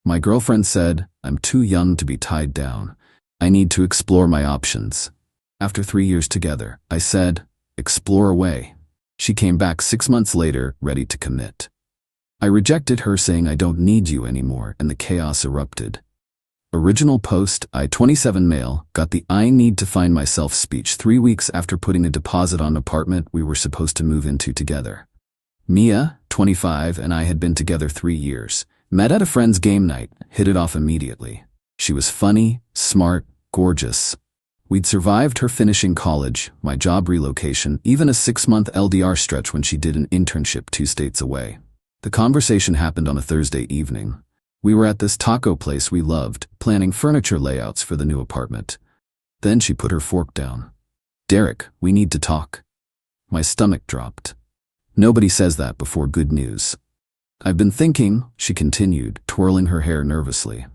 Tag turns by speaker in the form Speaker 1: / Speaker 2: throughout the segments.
Speaker 1: My girlfriend said, I'm too young to be tied down. I need to explore my options. After 3 years together, I said, explore away. She came back 6 months later, ready to commit. I rejected her, saying I don't need you anymore, and the chaos erupted. Original post, I 27 male, got the I need to find myself speech 3 weeks after putting a deposit on an apartment we were supposed to move into together. Mia, 25, and I had been together 3 years. Met at a friend's game night, hit it off immediately. She was funny, smart, gorgeous. We'd survived her finishing college, my job relocation, even a 6-month LDR stretch when she did an internship 2 states away. The conversation happened on a Thursday evening. We were at this taco place we loved, planning furniture layouts for the new apartment. Then she put her fork down. Derek, we need to talk. My stomach dropped. Nobody says that before good news. I've been thinking, she continued, twirling her hair nervously.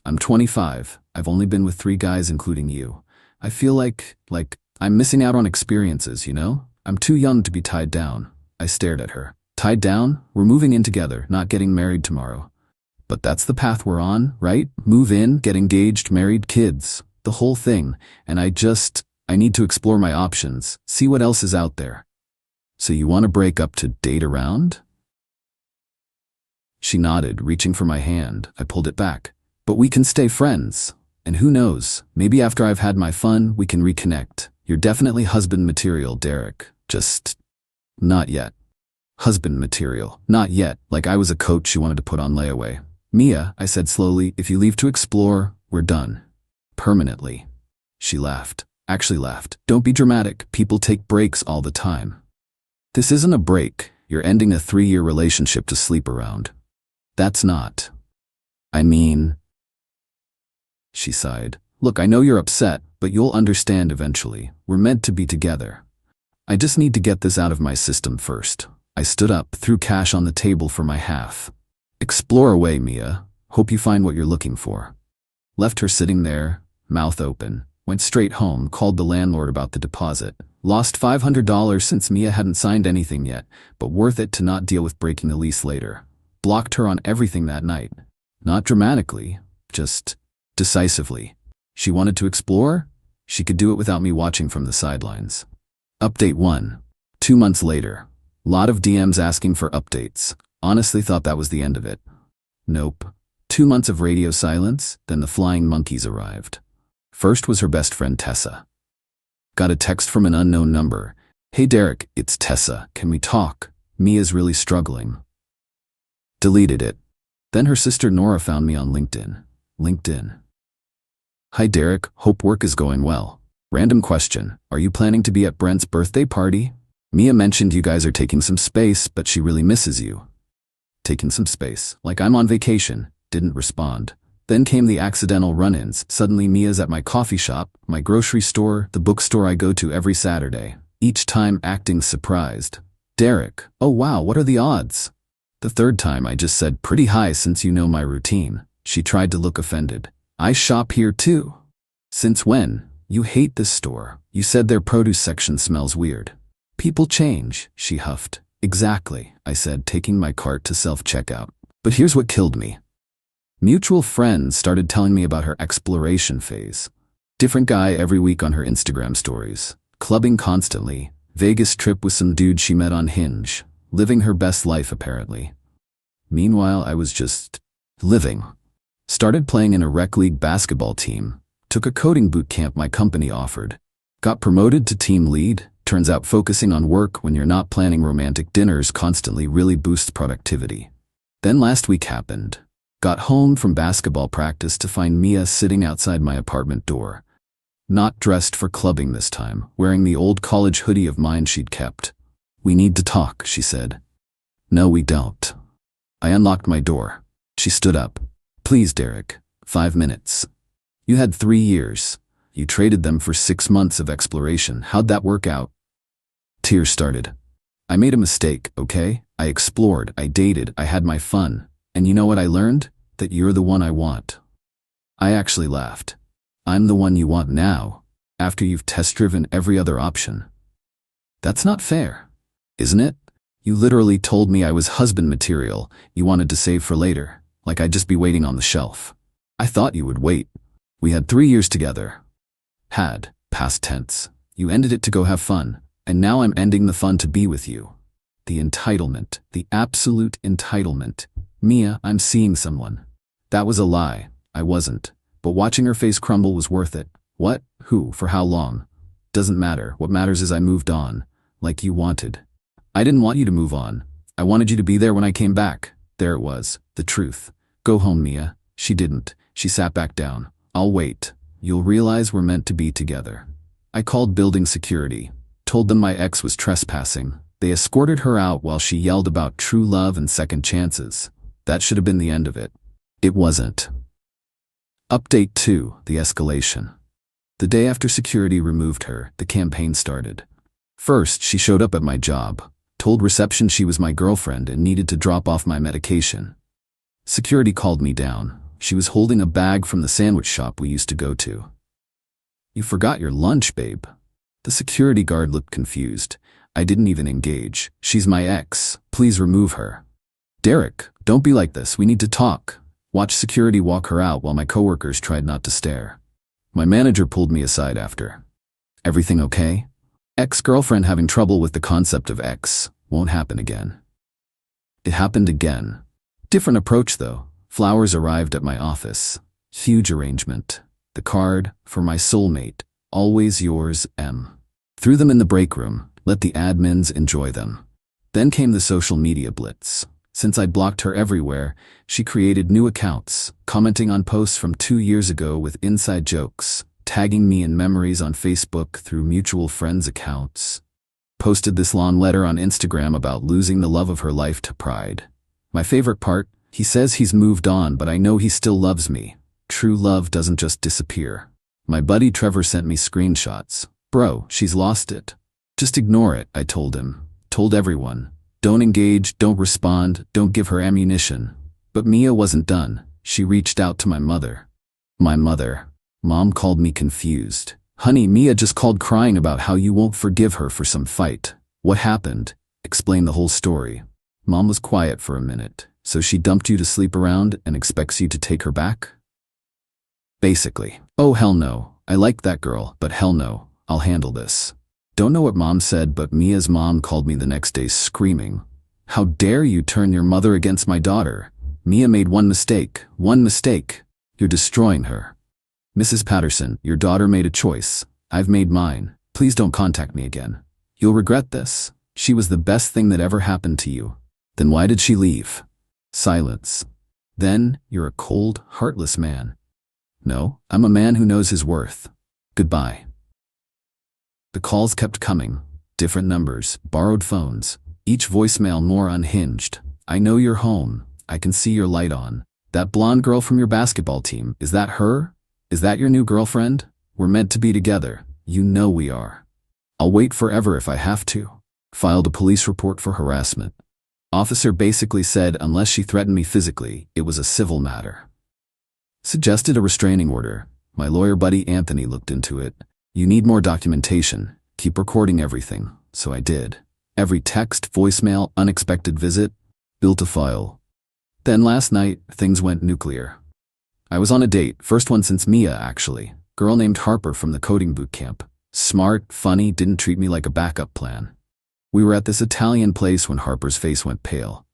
Speaker 1: I'm 25. I've only been with 3 guys including you. I feel like I'm missing out on experiences, you know? I'm too young to be tied down. I stared at her. Tied down? We're moving in together, not getting married tomorrow. But that's the path we're on, right? Move in, get engaged, married, kids. The whole thing. And I need to explore my options, see what else is out there. So you want to break up to date around? She nodded, reaching for my hand. I pulled it back. But we can stay friends. And who knows, maybe after I've had my fun, we can reconnect. You're definitely husband material, Derek. Just not yet. Husband material. Not yet, like I was a coach she wanted to put on layaway. Mia, I said slowly, if you leave to explore, we're done. Permanently. She laughed. Actually laughed. Don't be dramatic. People take breaks all the time. This isn't a break. You're ending a 3-year relationship to sleep around. That's not. I mean... She sighed. Look, I know you're upset, but you'll understand eventually. We're meant to be together. I just need to get this out of my system first. I stood up, threw cash on the table for my half. Explore away, Mia. Hope you find what you're looking for. Left her sitting there, mouth open. Went straight home, called the landlord about the deposit. Lost $500 since Mia hadn't signed anything yet, but worth it to not deal with breaking the lease later. Blocked her on everything that night. Not dramatically, just decisively. She wanted to explore? She could do it without me watching from the sidelines. Update 1. 2 months later. Lot of DMs asking for updates. Honestly thought that was the end of it. Nope. 2 months of radio silence, then the flying monkeys arrived. First was her best friend Tessa. Got a text from an unknown number. Hey Derek, it's Tessa, can we talk? Mia's really struggling. Deleted it. Then her sister Nora found me on LinkedIn. Hi Derek, hope work is going well. Random question, are you planning to be at Brent's birthday party? Mia mentioned you guys are taking some space, but she really misses you. Taking some space, like I'm on vacation. Didn't respond. Then came the accidental run-ins. Suddenly Mia's at my coffee shop, my grocery store, the bookstore I go to every Saturday. Each time acting surprised. Derek, oh wow, what are the odds? The third time I just said pretty high since you know my routine. She tried to look offended. I shop here too. Since when? You hate this store. You said their produce section smells weird. People change, she huffed. Exactly, I said, taking my cart to self-checkout. But here's what killed me. Mutual friends started telling me about her exploration phase. Different guy every week on her Instagram stories. Clubbing constantly. Vegas trip with some dude she met on Hinge. Living her best life apparently. Meanwhile, I was just living. Started playing in a rec league basketball team. Took a coding boot camp my company offered. Got promoted to team lead. Turns out focusing on work when you're not planning romantic dinners constantly really boosts productivity. Then last week happened. Got home from basketball practice to find Mia sitting outside my apartment door. Not dressed for clubbing this time, wearing the old college hoodie of mine she'd kept. We need to talk, she said. No, we don't. I unlocked my door. She stood up. Please, Derek. 5 minutes. You had 3 years. You traded them for 6 months of exploration. How'd that work out? Tears started. I made a mistake, okay? I explored, I dated, I had my fun. And you know what I learned? That you're the one I want. I actually laughed. I'm the one you want now, after you've test-driven every other option. That's not fair, isn't it? You literally told me I was husband material you wanted to save for later. like I'd just be waiting on the shelf. I thought you would wait. We had 3 years together. Had, past tense. You ended it to go have fun, and now I'm ending the fun to be with you. The entitlement, the absolute entitlement. Mia, I'm seeing someone. That was a lie. I wasn't. But watching her face crumble was worth it. What? Who? For how long? Doesn't matter. What matters is I moved on. Like you wanted. I didn't want you to move on. I wanted you to be there when I came back. There it was. The truth. Go home, Mia. She didn't. She sat back down. I'll wait. You'll realize we're meant to be together. I called building security. Told them my ex was trespassing. They escorted her out while she yelled about true love and second chances. That should have been the end of it. It wasn't. Update 2. The escalation. The day after security removed her, the campaign started. First, she showed up at my job, told reception she was my girlfriend and needed to drop off my medication. Security called me down. She was holding a bag from the sandwich shop we used to go to. You forgot your lunch, babe. The security guard looked confused. I didn't even engage. She's my ex. Please remove her. Derek, don't be like this. We need to talk. Watch security walk her out while my coworkers tried not to stare. My manager pulled me aside after. Everything okay? Ex-girlfriend having trouble with the concept of ex. Won't happen again. It happened again. Different approach though. Flowers arrived at my office. Huge arrangement. The card, for my soulmate. Always yours, M. Threw them in the break room. Let the admins enjoy them. Then came the social media blitz. Since I'd blocked her everywhere, she created new accounts, commenting on posts from 2 years ago with inside jokes, tagging me in memories on Facebook through mutual friends' accounts. Posted this long letter on Instagram about losing the love of her life to pride. My favorite part, he says he's moved on, but I know he still loves me. True love doesn't just disappear. My buddy Trevor sent me screenshots. Bro, she's lost it. Just ignore it, I told him. Told everyone. Don't engage, don't respond, don't give her ammunition. But Mia wasn't done. She reached out to my mother. My mother. Mom called me confused. Honey, Mia just called crying about how you won't forgive her for some fight. What happened? Explain the whole story. Mom was quiet for a minute. So she dumped you to sleep around and expects you to take her back? Basically. Oh hell no. I liked that girl, but hell no. I'll handle this. Don't know what Mom said, but Mia's mom called me the next day screaming. How dare you turn your mother against my daughter? Mia made one mistake. One mistake. You're destroying her. Mrs. Patterson, your daughter made a choice. I've made mine. Please don't contact me again. You'll regret this. She was the best thing that ever happened to you. Then why did she leave? Silence. Then, you're a cold, heartless man. No, I'm a man who knows his worth. Goodbye. The calls kept coming. Different numbers, borrowed phones. Each voicemail more unhinged. I know you're home. I can see your light on. That blonde girl from your basketball team, is that her? Is that your new girlfriend? We're meant to be together. You know we are. I'll wait forever if I have to. Filed a police report for harassment. Officer basically said unless she threatened me physically, it was a civil matter. Suggested a restraining order. My lawyer buddy Anthony looked into it. You need more documentation. Keep recording everything. So I did. Every text, voicemail, unexpected visit. Built a file. Then last night, things went nuclear. I was on a date, first one since Mia actually. Girl named Harper from the coding boot camp. Smart, funny, didn't treat me like a backup plan. We were at this Italian place when Harper's face went pale.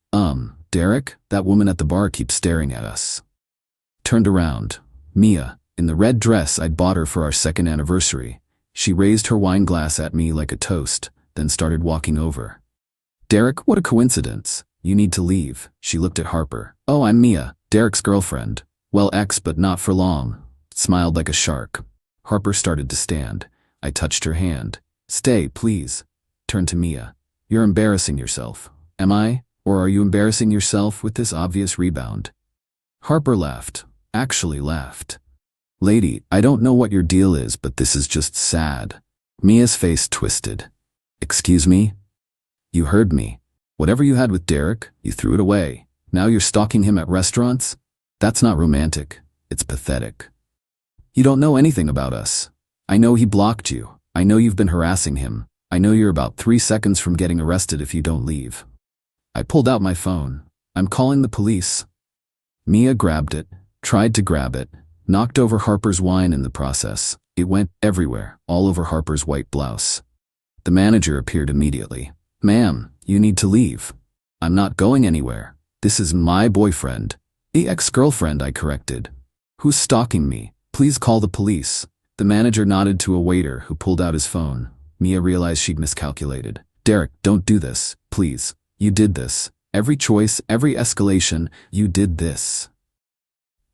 Speaker 1: Derek, that woman at the bar keeps staring at us. Turned around. Mia, in the red dress I'd bought her for our 2nd anniversary. She raised her wine glass at me like a toast, then started walking over. Derek, what a coincidence. You need to leave. She looked at Harper. Oh, I'm Mia, Derek's girlfriend. Well, ex, but not for long. Smiled like a shark. Harper started to stand. I touched her hand. Stay, please. Turned to Mia. You're embarrassing yourself. Am I? Or are you embarrassing yourself with this obvious rebound? Harper laughed. Actually laughed. Lady, I don't know what your deal is, but this is just sad. Mia's face twisted. Excuse me? You heard me. Whatever you had with Derek, you threw it away. Now you're stalking him at restaurants? That's not romantic. It's pathetic. You don't know anything about us. I know he blocked you. I know you've been harassing him. I know you're about 3 seconds from getting arrested if you don't leave. I pulled out my phone. I'm calling the police. Mia grabbed it, tried to grab it, knocked over Harper's wine in the process. It went everywhere, all over Harper's white blouse. The manager appeared immediately. "Ma'am, you need to leave." "I'm not going anywhere. This is my boyfriend." "The ex-girlfriend," I corrected. "Who's stalking me? Please call the police." The manager nodded to a waiter who pulled out his phone. Mia realized she'd miscalculated. "Derek, don't do this, please. You did this. Every choice, every escalation, you did this."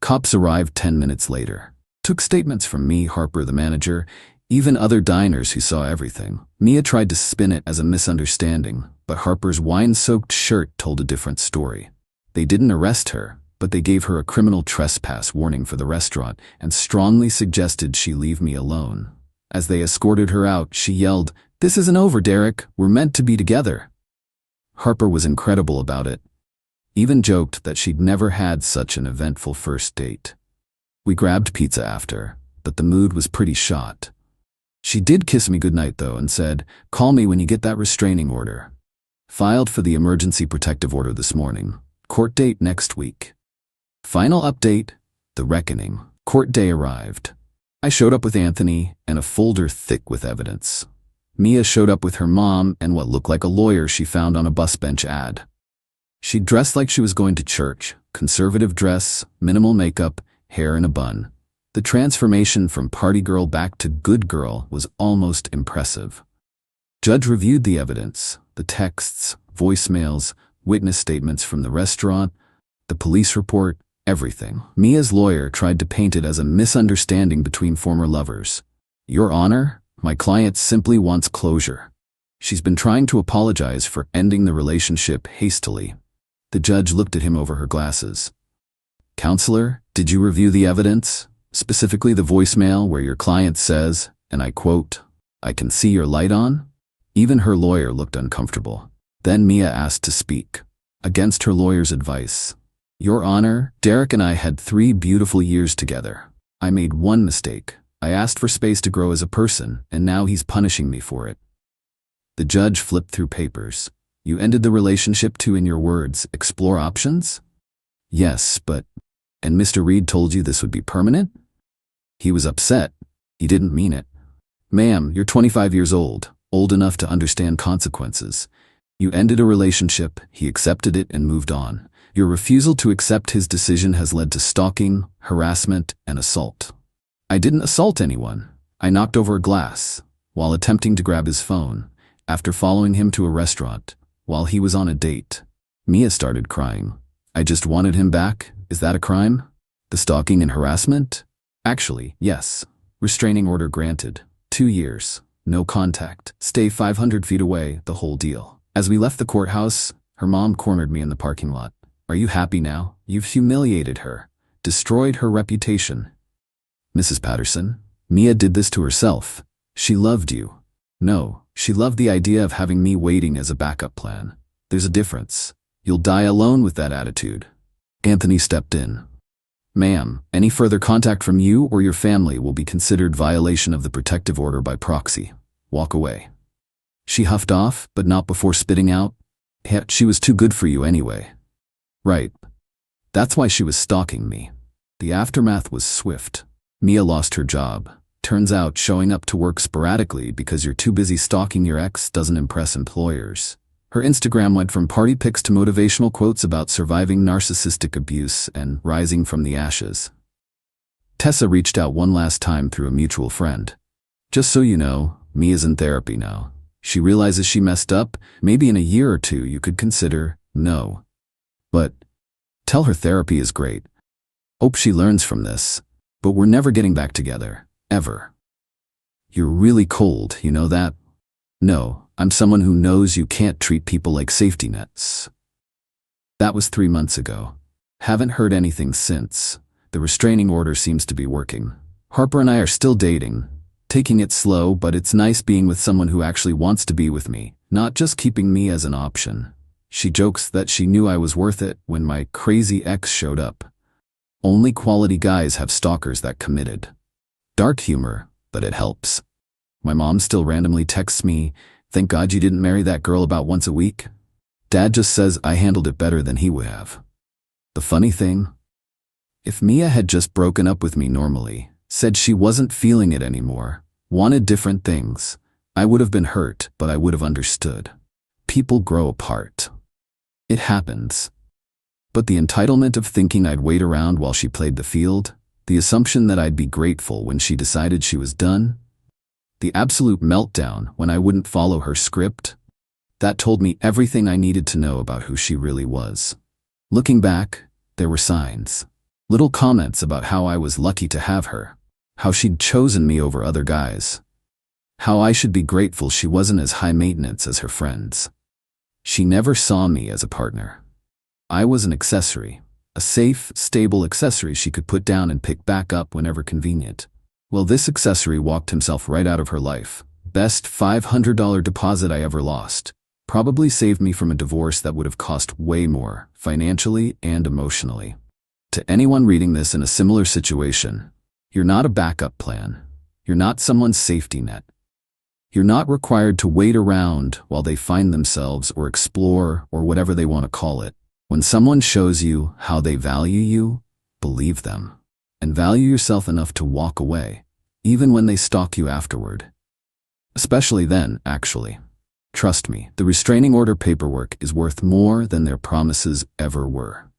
Speaker 1: Cops arrived 10 minutes later. Took statements from me, Harper, the manager, even other diners who saw everything. Mia tried to spin it as a misunderstanding, but Harper's wine-soaked shirt told a different story. They didn't arrest her, but they gave her a criminal trespass warning for the restaurant and strongly suggested she leave me alone. As they escorted her out, she yelled, "This isn't over, Derek. We're meant to be together." Harper was incredible about it. Even joked that she'd never had such an eventful first date. We grabbed pizza after, but the mood was pretty shot. She did kiss me goodnight though and said, "Call me when you get that restraining order." Filed for the emergency protective order this morning. Court date next week. Final update, the reckoning. Court day arrived. I showed up with Anthony and a folder thick with evidence. Mia showed up with her mom and what looked like a lawyer she found on a bus bench ad. She dressed like she was going to church, conservative dress, minimal makeup, hair in a bun. The transformation from party girl back to good girl was almost impressive. Judge reviewed the evidence, the texts, voicemails, witness statements from the restaurant, the police report, everything. Mia's lawyer tried to paint it as a misunderstanding between former lovers. "Your Honor, my client simply wants closure. She's been trying to apologize for ending the relationship hastily." The judge looked at him over her glasses. "Counselor, did you review the evidence? Specifically the voicemail where your client says, and I quote, 'I can see your light on'?" Even her lawyer looked uncomfortable. Then Mia asked to speak. Against her lawyer's advice. "Your Honor, Derek and I had 3 beautiful years together. I made one mistake. I asked for space to grow as a person, and now he's punishing me for it." The judge flipped through papers. "You ended the relationship to, in your words, explore options?" "Yes, but..." "And Mr. Reed told you this would be permanent?" "He was upset. He didn't mean it." "Ma'am, you're 25 years old enough to understand consequences. You ended a relationship, he accepted it and moved on. Your refusal to accept his decision has led to stalking, harassment, and assault." "I didn't assault anyone. I knocked over a glass while attempting to grab his phone, after following him to a restaurant, while he was on a date." Mia started crying. "I just wanted him back. Is that a crime? The stalking and harassment?" "Actually, yes. Restraining order granted. 2 years. No contact. Stay 500 feet away, the whole deal." As we left the courthouse, her mom cornered me in the parking lot. "Are you happy now? You've humiliated her. Destroyed her reputation." "Mrs. Patterson, Mia did this to herself. She loved you." "No, she loved the idea of having me waiting as a backup plan. There's a difference. You'll die alone with that attitude." Anthony stepped in. "Ma'am, any further contact from you or your family will be considered violation of the protective order by proxy. Walk away." She huffed off, but not before spitting out, "She was too good for you anyway." "Right. That's why she was stalking me." The aftermath was swift. Mia lost her job. Turns out showing up to work sporadically because you're too busy stalking your ex doesn't impress employers. Her Instagram went from party pics to motivational quotes about surviving narcissistic abuse and rising from the ashes. Tessa reached out one last time through a mutual friend. "Just so you know, Mia's in therapy now. She realizes she messed up. Maybe in a year or 2 you could consider, no. But tell her therapy is great. Hope she learns from this. But we're never getting back together. Ever." "You're really cold, you know that?" "No, I'm someone who knows you can't treat people like safety nets." That was 3 months ago. Haven't heard anything since. The restraining order seems to be working. Harper and I are still dating. Taking it slow, but it's nice being with someone who actually wants to be with me, not just keeping me as an option. She jokes that she knew I was worth it when my crazy ex showed up. Only quality guys have stalkers that committed. Dark humor, but it helps. My mom still randomly texts me, "Thank God you didn't marry that girl about once a week." Dad just says I handled it better than he would have. The funny thing, If Mia had just broken up with me normally, said she wasn't feeling it anymore, wanted different things, I would have been hurt, but I would have understood. People grow apart. It happens. But the entitlement of thinking I'd wait around while she played the field, the assumption that I'd be grateful when she decided she was done, the absolute meltdown when I wouldn't follow her script, that told me everything I needed to know about who she really was. Looking back, there were signs. Little comments about how I was lucky to have her, how she'd chosen me over other guys, how I should be grateful she wasn't as high maintenance as her friends. She never saw me as a partner. I was an accessory, a safe, stable accessory she could put down and pick back up whenever convenient. Well, this accessory walked himself right out of her life. Best $500 deposit I ever lost. Probably saved me from a divorce that would have cost way more, financially and emotionally. To anyone reading this in a similar situation, you're not a backup plan. You're not someone's safety net. You're not required to wait around while they find themselves or explore or whatever they want to call it. When someone shows you how they value you, believe them. And value yourself enough to walk away, even when they stalk you afterward. Especially then, actually. Trust me, the restraining order paperwork is worth more than their promises ever were.